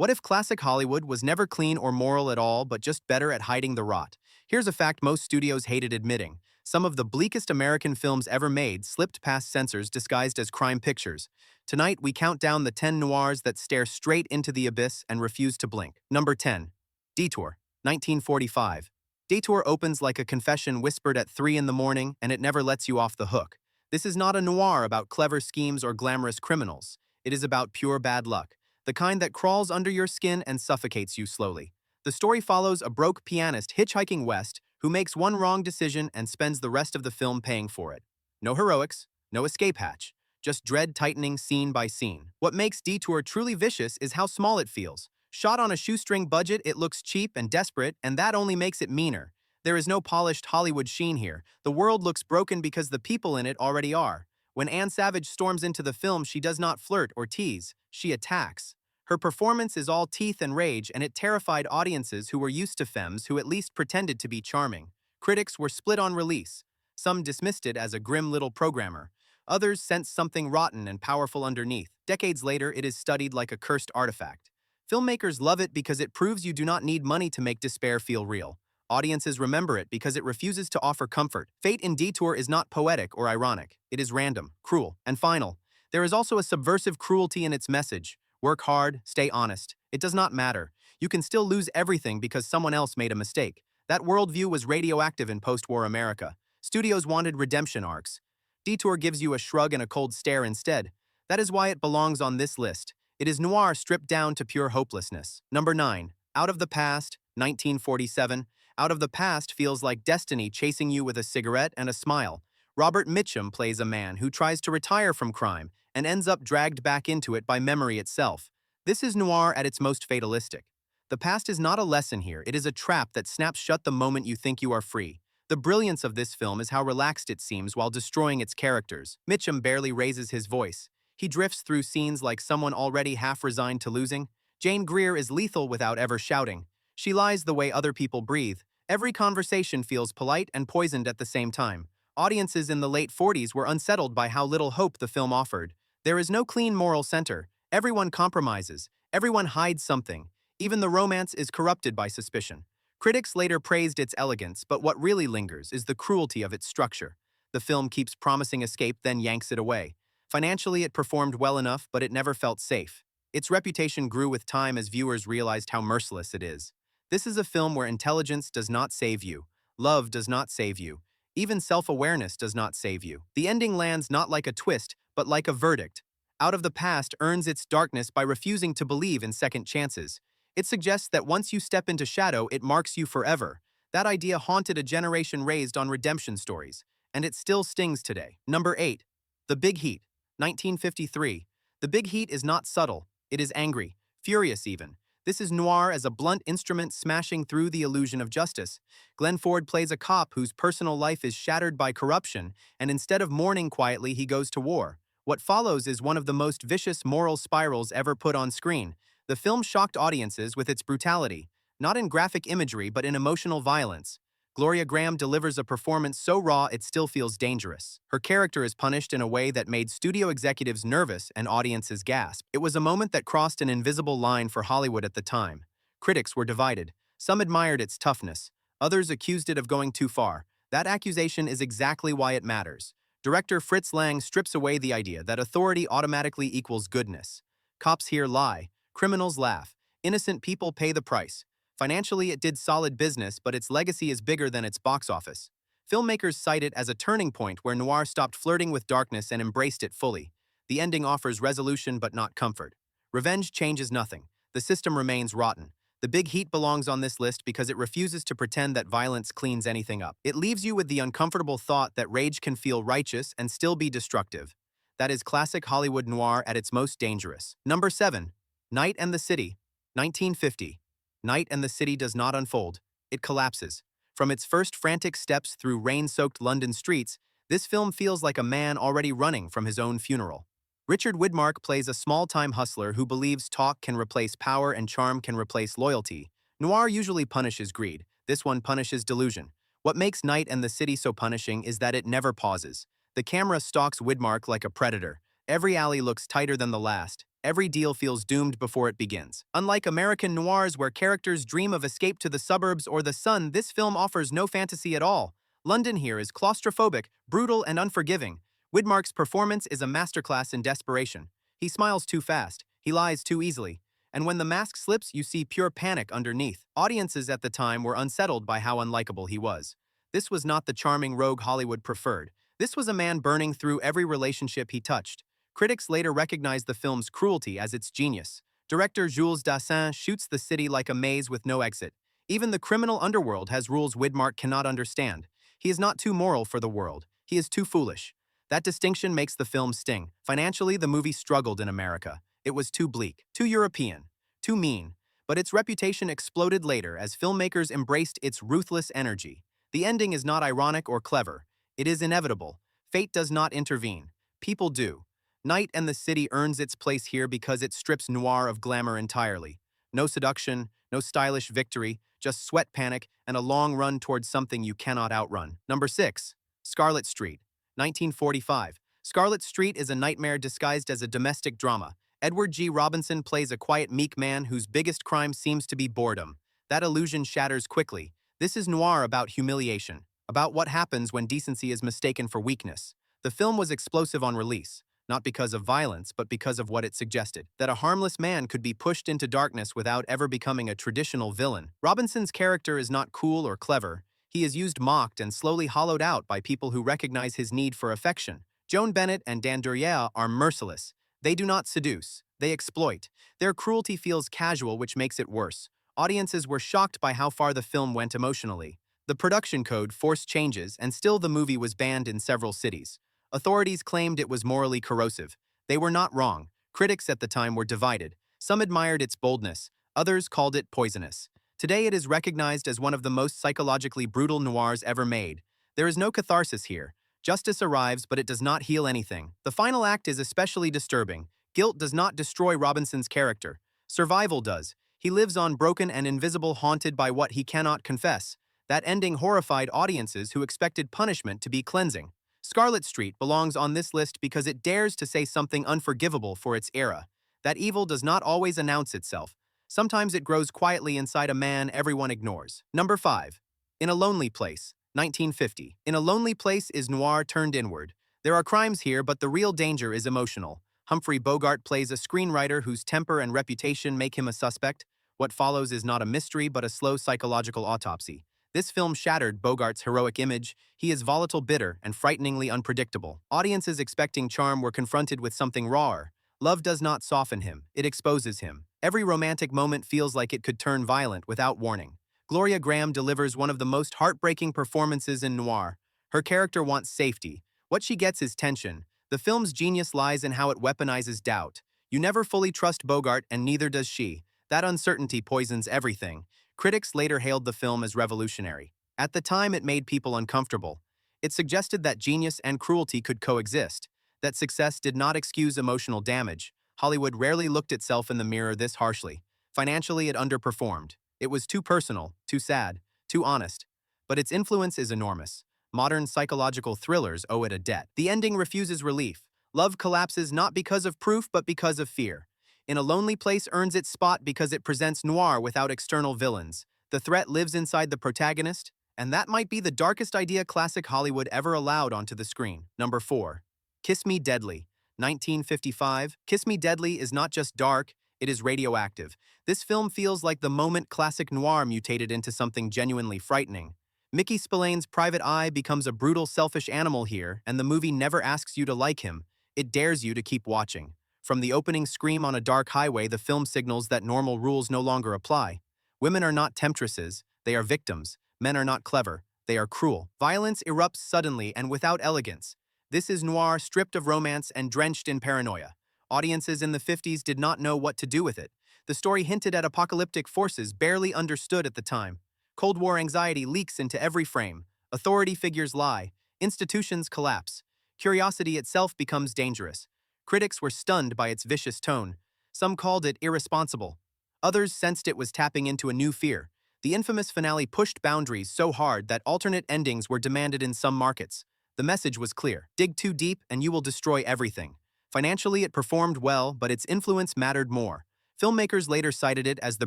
What if classic Hollywood was never clean or moral at all, but just better at hiding the rot? Here's a fact most studios hated admitting. Some of the bleakest American films ever made slipped past censors disguised as crime pictures. Tonight, we count down the 10 noirs that stare straight into the abyss and refuse to blink. Number 10. Detour, 1945. Detour opens like a confession whispered at 3 in the morning, and it never lets you off the hook. This is not a noir about clever schemes or glamorous criminals. It is about pure bad luck, the kind that crawls under your skin and suffocates you slowly. The story follows a broke pianist hitchhiking west who makes one wrong decision and spends the rest of the film paying for it. No heroics, no escape hatch, just dread tightening scene by scene. What makes Detour truly vicious is how small it feels. Shot on a shoestring budget, it looks cheap and desperate, and that only makes it meaner. There is no polished Hollywood sheen here. The world looks broken because the people in it already are. When Anne Savage storms into the film, she does not flirt or tease, she attacks. Her performance is all teeth and rage, and it terrified audiences who were used to femmes who at least pretended to be charming. Critics were split on release. Some dismissed it as a grim little programmer. Others sensed something rotten and powerful underneath. Decades later, it is studied like a cursed artifact. Filmmakers love it because it proves you do not need money to make despair feel real. Audiences remember it because it refuses to offer comfort. Fate in Detour is not poetic or ironic. It is random, cruel, and final. There is also a subversive cruelty in its message. Work hard, stay honest. It does not matter. You can still lose everything because someone else made a mistake. That worldview was radioactive in post-war America. Studios wanted redemption arcs. Detour gives you a shrug and a cold stare instead. That is why it belongs on this list. It is noir stripped down to pure hopelessness. Number 9. Out of the Past, 1947. Out of the Past feels like destiny chasing you with a cigarette and a smile. Robert Mitchum plays a man who tries to retire from crime and ends up dragged back into it by memory itself. This is noir at its most fatalistic. The past is not a lesson here, it is a trap that snaps shut the moment you think you are free. The brilliance of this film is how relaxed it seems while destroying its characters. Mitchum barely raises his voice. He drifts through scenes like someone already half resigned to losing. Jane Greer is lethal without ever shouting. She lies the way other people breathe. Every conversation feels polite and poisoned at the same time. Audiences in the late 40s were unsettled by how little hope the film offered. There is no clean moral center. Everyone compromises. Everyone hides something. Even the romance is corrupted by suspicion. Critics later praised its elegance, but what really lingers is the cruelty of its structure. The film keeps promising escape, then yanks it away. Financially, it performed well enough, but it never felt safe. Its reputation grew with time as viewers realized how merciless it is. This is a film where intelligence does not save you. Love does not save you. Even self-awareness does not save you. The ending lands not like a twist, but like a verdict. Out of the Past earns its darkness by refusing to believe in second chances. It suggests that once you step into shadow, it marks you forever. That idea haunted a generation raised on redemption stories, and it still stings today. Number 8. The Big Heat, 1953. The Big Heat is not subtle. It is angry, furious even. This is noir as a blunt instrument smashing through the illusion of justice. Glenn Ford plays a cop whose personal life is shattered by corruption, and instead of mourning quietly, he goes to war. What follows is one of the most vicious moral spirals ever put on screen. The film shocked audiences with its brutality, not in graphic imagery but in emotional violence. Gloria Graham delivers a performance so raw it still feels dangerous. Her character is punished in a way that made studio executives nervous and audiences gasp. It was a moment that crossed an invisible line for Hollywood at the time. Critics were divided. Some admired its toughness. Others accused it of going too far. That accusation is exactly why it matters. Director Fritz Lang strips away the idea that authority automatically equals goodness. Cops here lie. Criminals laugh. Innocent people pay the price. Financially, it did solid business, but its legacy is bigger than its box office. Filmmakers cite it as a turning point where noir stopped flirting with darkness and embraced it fully. The ending offers resolution but not comfort. Revenge changes nothing. The system remains rotten. The Big Heat belongs on this list because it refuses to pretend that violence cleans anything up. It leaves you with the uncomfortable thought that rage can feel righteous and still be destructive. That is classic Hollywood noir at its most dangerous. Number 7. Night and the City, 1950. Night and the City does not unfold. It collapses. From its first frantic steps through rain-soaked London streets, this film feels like a man already running from his own funeral. Richard Widmark plays a small-time hustler who believes talk can replace power and charm can replace loyalty. Noir usually punishes greed. This one punishes delusion. What makes Night and the City so punishing is that it never pauses. The camera stalks Widmark like a predator. Every alley looks tighter than the last. Every deal feels doomed before it begins. Unlike American noirs where characters dream of escape to the suburbs or the sun, this film offers no fantasy at all. London here is claustrophobic, brutal, and unforgiving. Widmark's performance is a masterclass in desperation. He smiles too fast, he lies too easily, and when the mask slips, you see pure panic underneath. Audiences at the time were unsettled by how unlikable he was. This was not the charming rogue Hollywood preferred. This was a man burning through every relationship he touched. Critics later recognized the film's cruelty as its genius. Director Jules Dassin shoots the city like a maze with no exit. Even the criminal underworld has rules Widmark cannot understand. He is not too moral for the world. He is too foolish. That distinction makes the film sting. Financially, the movie struggled in America. It was too bleak, too European, too mean. But its reputation exploded later as filmmakers embraced its ruthless energy. The ending is not ironic or clever. It is inevitable. Fate does not intervene. People do. Night and the City earns its place here because it strips noir of glamour entirely. No seduction, no stylish victory, just sweat panic and a long run towards something you cannot outrun. Number 6. Scarlet Street, 1945. Scarlet Street is a nightmare disguised as a domestic drama. Edward G. Robinson plays a quiet, meek man whose biggest crime seems to be boredom. That illusion shatters quickly. This is noir about humiliation, about what happens when decency is mistaken for weakness. The film was explosive on release. Not because of violence, but because of what it suggested, that a harmless man could be pushed into darkness without ever becoming a traditional villain. Robinson's character is not cool or clever. He is used, mocked, and slowly hollowed out by people who recognize his need for affection. Joan Bennett and Dan Duryea are merciless. They do not seduce. They exploit. Their cruelty feels casual, which makes it worse. Audiences were shocked by how far the film went emotionally. The production code forced changes, and still the movie was banned in several cities. Authorities claimed it was morally corrosive. They were not wrong. Critics at the time were divided. Some admired its boldness. Others called it poisonous. Today it is recognized as one of the most psychologically brutal noirs ever made. There is no catharsis here. Justice arrives, but it does not heal anything. The final act is especially disturbing. Guilt does not destroy Robinson's character. Survival does. He lives on, broken and invisible, haunted by what he cannot confess. That ending horrified audiences who expected punishment to be cleansing. Scarlet Street belongs on this list because it dares to say something unforgivable for its era. That evil does not always announce itself. Sometimes it grows quietly inside a man everyone ignores. Number 5. In a Lonely Place, 1950. In a Lonely Place is noir turned inward. There are crimes here, but the real danger is emotional. Humphrey Bogart plays a screenwriter whose temper and reputation make him a suspect. What follows is not a mystery, but a slow psychological autopsy. This film shattered Bogart's heroic image. He is volatile, bitter, and frighteningly unpredictable. Audiences expecting charm were confronted with something rawer. Love does not soften him, it exposes him. Every romantic moment feels like it could turn violent without warning. Gloria Graham delivers one of the most heartbreaking performances in noir. Her character wants safety. What she gets is tension. The film's genius lies in how it weaponizes doubt. You never fully trust Bogart, and neither does she. That uncertainty poisons everything. Critics later hailed the film as revolutionary. At the time, it made people uncomfortable. It suggested that genius and cruelty could coexist, that success did not excuse emotional damage. Hollywood rarely looked itself in the mirror this harshly. Financially, it underperformed. It was too personal, too sad, too honest. But its influence is enormous. Modern psychological thrillers owe it a debt. The ending refuses relief. Love collapses not because of proof, but because of fear. In a Lonely Place earns its spot because it presents noir without external villains. The threat lives inside the protagonist, and that might be the darkest idea classic Hollywood ever allowed onto the screen. Number 4. Kiss Me Deadly, 1955. Kiss Me Deadly is not just dark, it is radioactive. This film feels like the moment classic noir mutated into something genuinely frightening. Mickey Spillane's private eye becomes a brutal, selfish animal here, and the movie never asks you to like him. It dares you to keep watching. From the opening scream on a dark highway, the film signals that normal rules no longer apply. Women are not temptresses, they are victims. Men are not clever, they are cruel. Violence erupts suddenly and without elegance. This is noir stripped of romance and drenched in paranoia. Audiences in the 50s did not know what to do with it. The story hinted at apocalyptic forces barely understood at the time. Cold War anxiety leaks into every frame. Authority figures lie. Institutions collapse. Curiosity itself becomes dangerous. Critics were stunned by its vicious tone. Some called it irresponsible. Others sensed it was tapping into a new fear. The infamous finale pushed boundaries so hard that alternate endings were demanded in some markets. The message was clear. Dig too deep and you will destroy everything. Financially, it performed well, but its influence mattered more. Filmmakers later cited it as the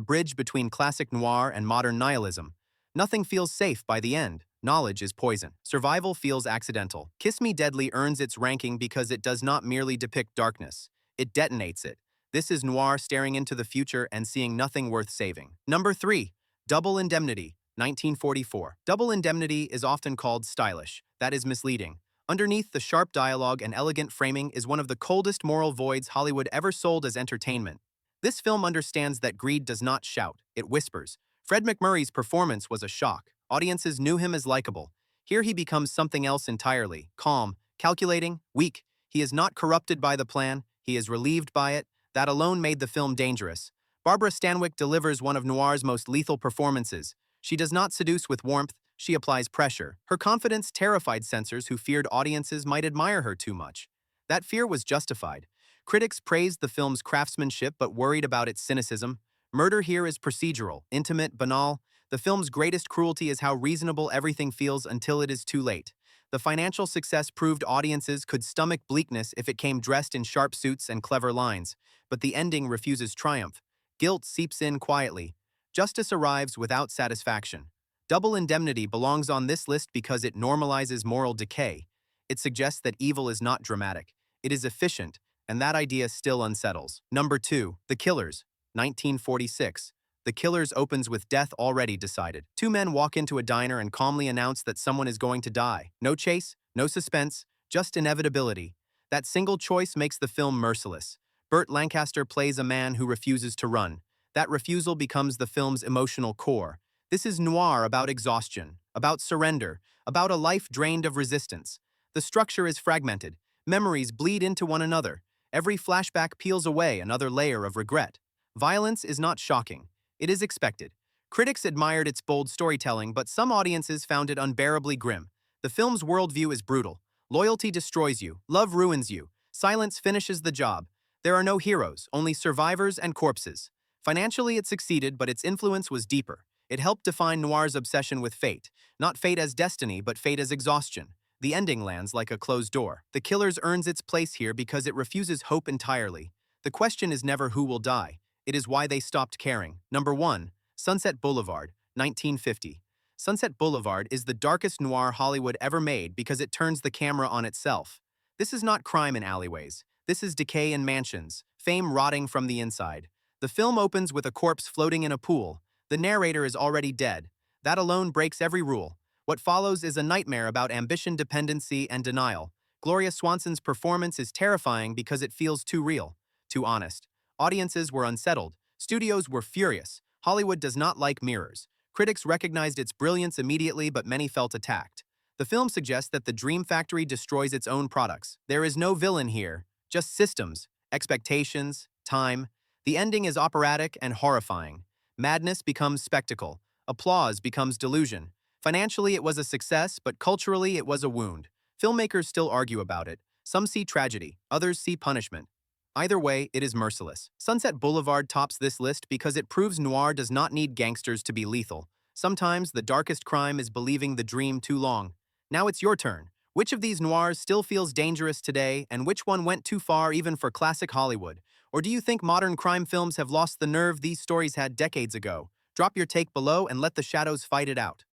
bridge between classic noir and modern nihilism. Nothing feels safe by the end. Knowledge is poison. Survival feels accidental. Kiss Me Deadly earns its ranking because it does not merely depict darkness. It detonates it. This is noir staring into the future and seeing nothing worth saving. Number 3. Double Indemnity, 1944. Double Indemnity is often called stylish. That is misleading. Underneath the sharp dialogue and elegant framing is one of the coldest moral voids Hollywood ever sold as entertainment. This film understands that greed does not shout, it whispers. Fred MacMurray's performance was a shock. Audiences knew him as likable. Here he becomes something else entirely, calm, calculating, weak. He is not corrupted by the plan, he is relieved by it. That alone made the film dangerous. Barbara Stanwyck delivers one of Noir's most lethal performances. She does not seduce with warmth, she applies pressure. Her confidence terrified censors who feared audiences might admire her too much. That fear was justified. Critics praised the film's craftsmanship but worried about its cynicism. Murder here is procedural, intimate, banal. The film's greatest cruelty is how reasonable everything feels until it is too late. The financial success proved audiences could stomach bleakness if it came dressed in sharp suits and clever lines. But the ending refuses triumph. Guilt seeps in quietly. Justice arrives without satisfaction. Double Indemnity belongs on this list because it normalizes moral decay. It suggests that evil is not dramatic. It is efficient, and that idea still unsettles. Number 2. The Killers, 1946. The Killers opens with death already decided. Two men walk into a diner and calmly announce that someone is going to die. No chase, no suspense, just inevitability. That single choice makes the film merciless. Burt Lancaster plays a man who refuses to run. That refusal becomes the film's emotional core. This is noir about exhaustion, about surrender, about a life drained of resistance. The structure is fragmented. Memories bleed into one another. Every flashback peels away another layer of regret. Violence is not shocking. It is expected. Critics admired its bold storytelling, but some audiences found it unbearably grim. The film's worldview is brutal. Loyalty destroys you. Love ruins you. Silence finishes the job. There are no heroes, only survivors and corpses. Financially, it succeeded, but its influence was deeper. It helped define noir's obsession with fate. Not fate as destiny, but fate as exhaustion. The ending lands like a closed door. The Killers earns its place here because it refuses hope entirely. The question is never who will die. It is why they stopped caring. Number 1. Sunset Boulevard, 1950. Sunset Boulevard is the darkest noir Hollywood ever made because it turns the camera on itself. This is not crime in alleyways. This is decay in mansions, fame rotting from the inside. The film opens with a corpse floating in a pool. The narrator is already dead. That alone breaks every rule. What follows is a nightmare about ambition, dependency, and denial. Gloria Swanson's performance is terrifying because it feels too real, too honest. Audiences were unsettled. Studios were furious. Hollywood does not like mirrors. Critics recognized its brilliance immediately, but many felt attacked. The film suggests that the dream factory destroys its own products. There is no villain here, just systems, expectations, time. The ending is operatic and horrifying. Madness becomes spectacle. Applause becomes delusion. Financially, it was a success, but culturally, it was a wound. Filmmakers still argue about it. Some see tragedy, others see punishment. Either way, it is merciless. Sunset Boulevard tops this list because it proves noir does not need gangsters to be lethal. Sometimes the darkest crime is believing the dream too long. Now it's your turn. Which of these noirs still feels dangerous today, and which one went too far even for classic Hollywood? Or do you think modern crime films have lost the nerve these stories had decades ago? Drop your take below and let the shadows fight it out.